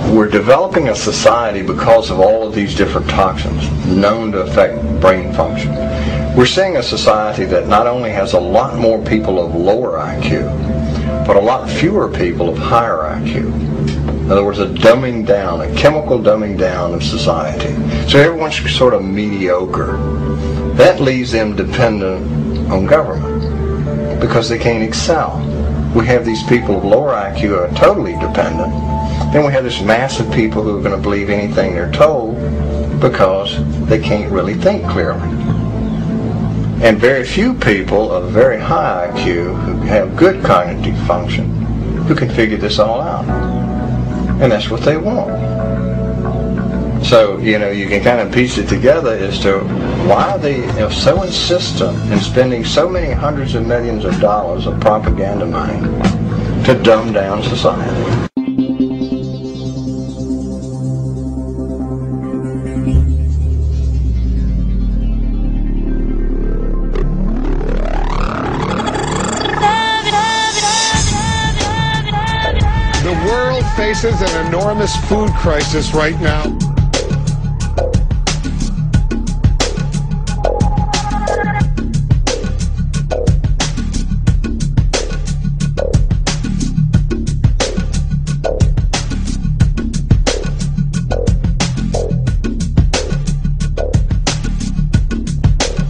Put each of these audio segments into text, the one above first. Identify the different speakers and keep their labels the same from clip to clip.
Speaker 1: We're developing a society because of all of these different toxins known to affect brain function. We're seeing a society that not only has a lot more people of lower IQ, but a lot fewer people of higher IQ. In other words, a dumbing down, a chemical dumbing down of society. So everyone's sort of mediocre. That leaves them dependent on government because they can't excel. We have these people of lower IQ who are totally dependent. Then we have this mass of people who are going to believe anything they're told because they can't really think clearly. And very few people of very high IQ who have good cognitive function who can figure this all out. And that's what they want. So, you can kind of piece it together as to why they are so insistent in spending so many hundreds of millions of dollars of propaganda money to dumb down society.
Speaker 2: The world faces an enormous food crisis right now.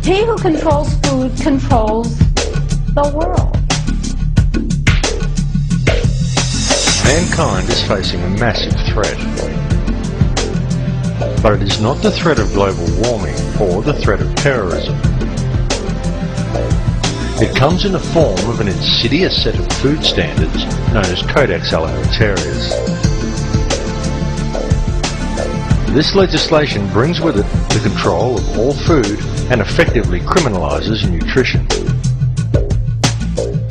Speaker 3: He who controls food controls the world.
Speaker 4: Mankind is facing a massive threat. But it is not the threat of global warming or the threat of terrorism. It comes in the form of an insidious set of food standards known as codex alimentarius. This legislation brings with it the control of all food and effectively criminalises nutrition.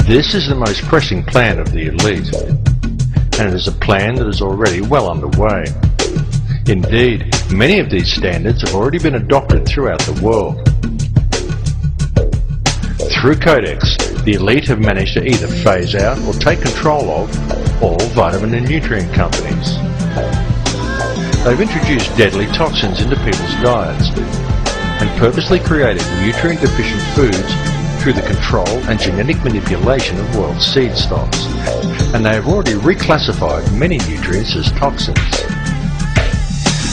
Speaker 4: This is the most pressing plan of the elite, and it is a plan that is already well underway. Indeed, many of these standards have already been adopted throughout the world. Through Codex, the elite have managed to either phase out or take control of all vitamin and nutrient companies. They've introduced deadly toxins into people's diets and purposely created nutrient-deficient foods through the control and genetic manipulation of world seed stocks, and they have already reclassified many nutrients as toxins.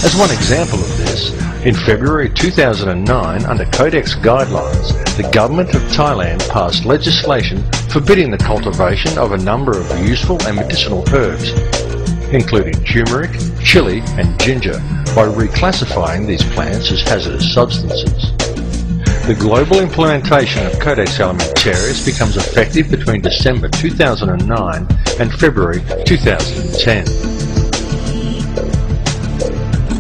Speaker 4: As one example of this, in February 2009, under Codex guidelines, the government of Thailand passed legislation forbidding the cultivation of a number of useful and medicinal herbs, including turmeric, chili and ginger, by reclassifying these plants as hazardous substances. The global implementation of Codex Alimentarius becomes effective between December 2009 and February 2010.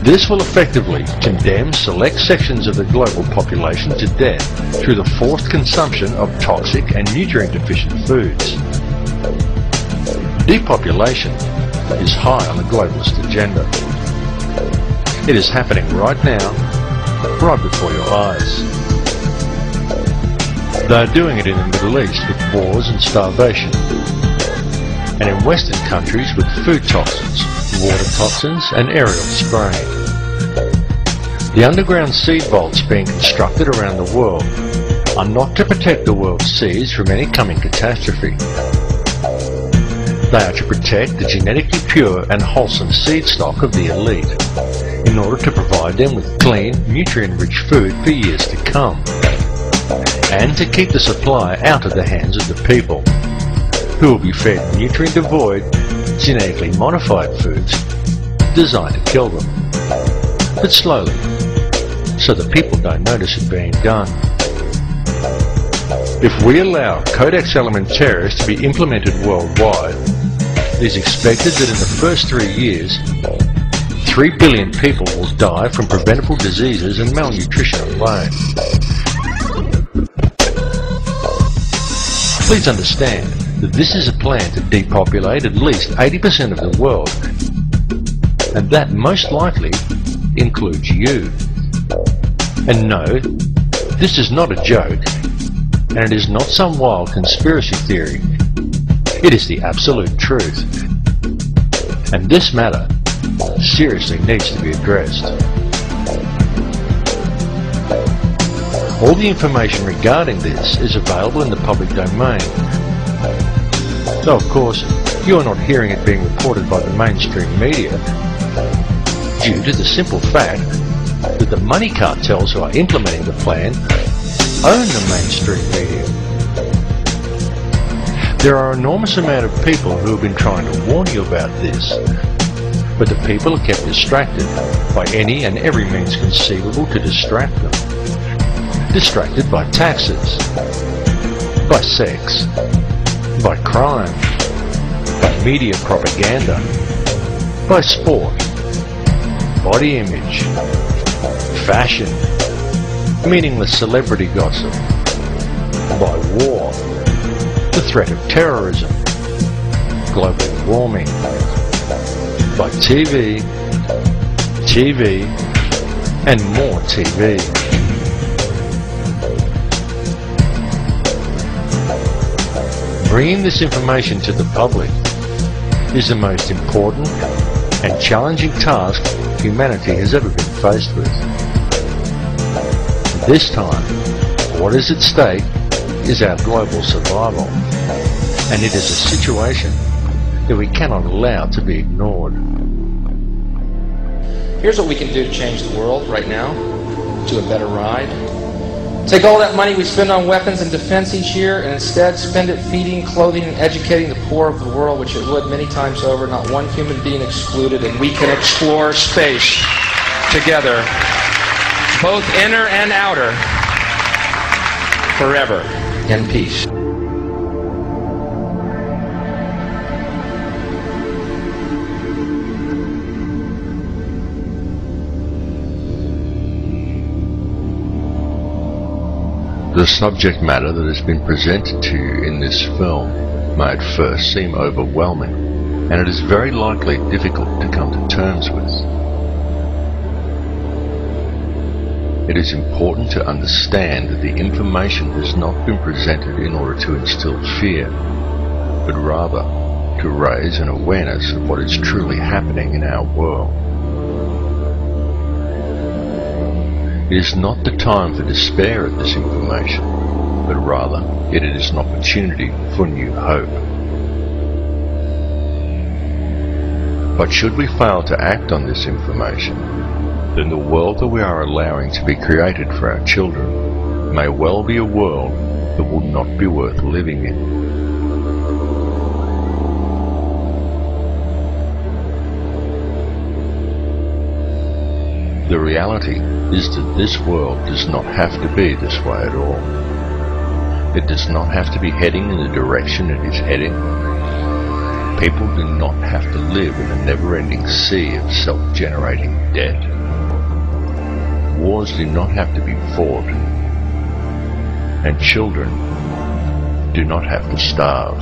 Speaker 4: This will effectively condemn select sections of the global population to death through the forced consumption of toxic and nutrient-deficient foods. Depopulation is high on the globalist agenda. It is happening right now, right before your eyes. They are doing it in the Middle East with wars and starvation, and in Western countries with food toxins, water toxins and aerial spraying. The underground seed vaults being constructed around the world are not to protect the world's seeds from any coming catastrophe. They are to protect the genetically pure and wholesome seed stock of the elite, in order to provide them with clean, nutrient-rich food for years to come, and to keep the supply out of the hands of the people, who will be fed nutrient-devoid, genetically modified foods designed to kill them, but slowly, so that people don't notice it being done. If we allow Codex Alimentarius to be implemented worldwide, it is expected that in the first 3 years, 3 billion people will die from preventable diseases and malnutrition alone. Please understand that this is a plan to depopulate at least 80% of the world, and that most likely includes you. And no, this is not a joke, and it is not some wild conspiracy theory. It is the absolute truth. And this matter seriously needs to be addressed. All the information regarding this is available in the public domain, though of course you are not hearing it being reported by the mainstream media due to the simple fact that the money cartels who are implementing the plan own the mainstream media. There are an enormous amount of people who have been trying to warn you about this, but the people are kept distracted by any and every means conceivable to distract them. Distracted by taxes, by sex, by crime, by media propaganda, by sport, body image, fashion, meaningless celebrity gossip, by war, the threat of terrorism, global warming, by TV, and more TV. Bringing this information to the public is the most important and challenging task humanity has ever been faced with. This time, what is at stake is our global survival, and it is a situation that we cannot allow to be ignored.
Speaker 5: Here's what we can do to change the world right now to a better ride. Take all that money we spend on weapons and defense each year and instead spend it feeding, clothing, and educating the poor of the world, which it would many times over, not one human being excluded, and we can explore space together, both inner and outer, forever in peace.
Speaker 4: The subject matter that has been presented to you in this film may at first seem overwhelming, and it is very likely difficult to come to terms with. It is important to understand that the information has not been presented in order to instill fear, but rather to raise an awareness of what is truly happening in our world. It is not the time for despair at this information, but rather it is an opportunity for new hope. But should we fail to act on this information, then the world that we are allowing to be created for our children may well be a world that will not be worth living in. The reality is that this world does not have to be this way at all. It does not have to be heading in the direction it is heading. People do not have to live in a never-ending sea of self-generating debt. Wars do not have to be fought, and children do not have to starve.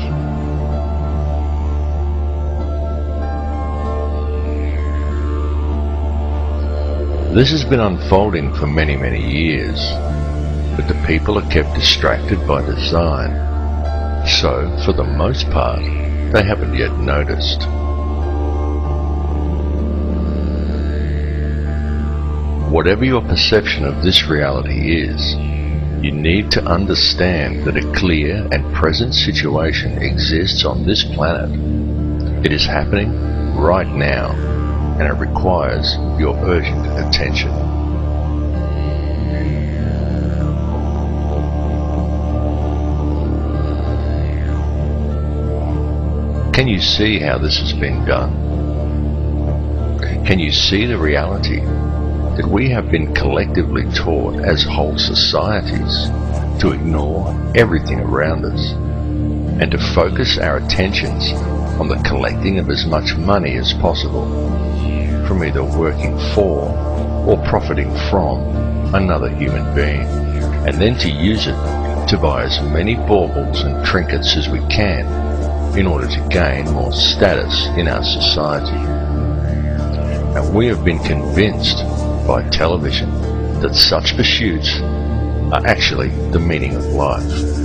Speaker 4: This has been unfolding for many, many years, but the people are kept distracted by design, so for the most part they haven't yet noticed. Whatever your perception of this reality is, you need to understand that a clear and present situation exists on this planet. It is happening right now, and it requires your urgent attention. Can you see how this has been done? Can you see the reality that we have been collectively taught as whole societies to ignore everything around us and to focus our attentions on the collecting of as much money as possible from either working for or profiting from another human being, and then to use it to buy as many baubles and trinkets as we can in order to gain more status in our society. And we have been convinced by television that such pursuits are actually the meaning of life.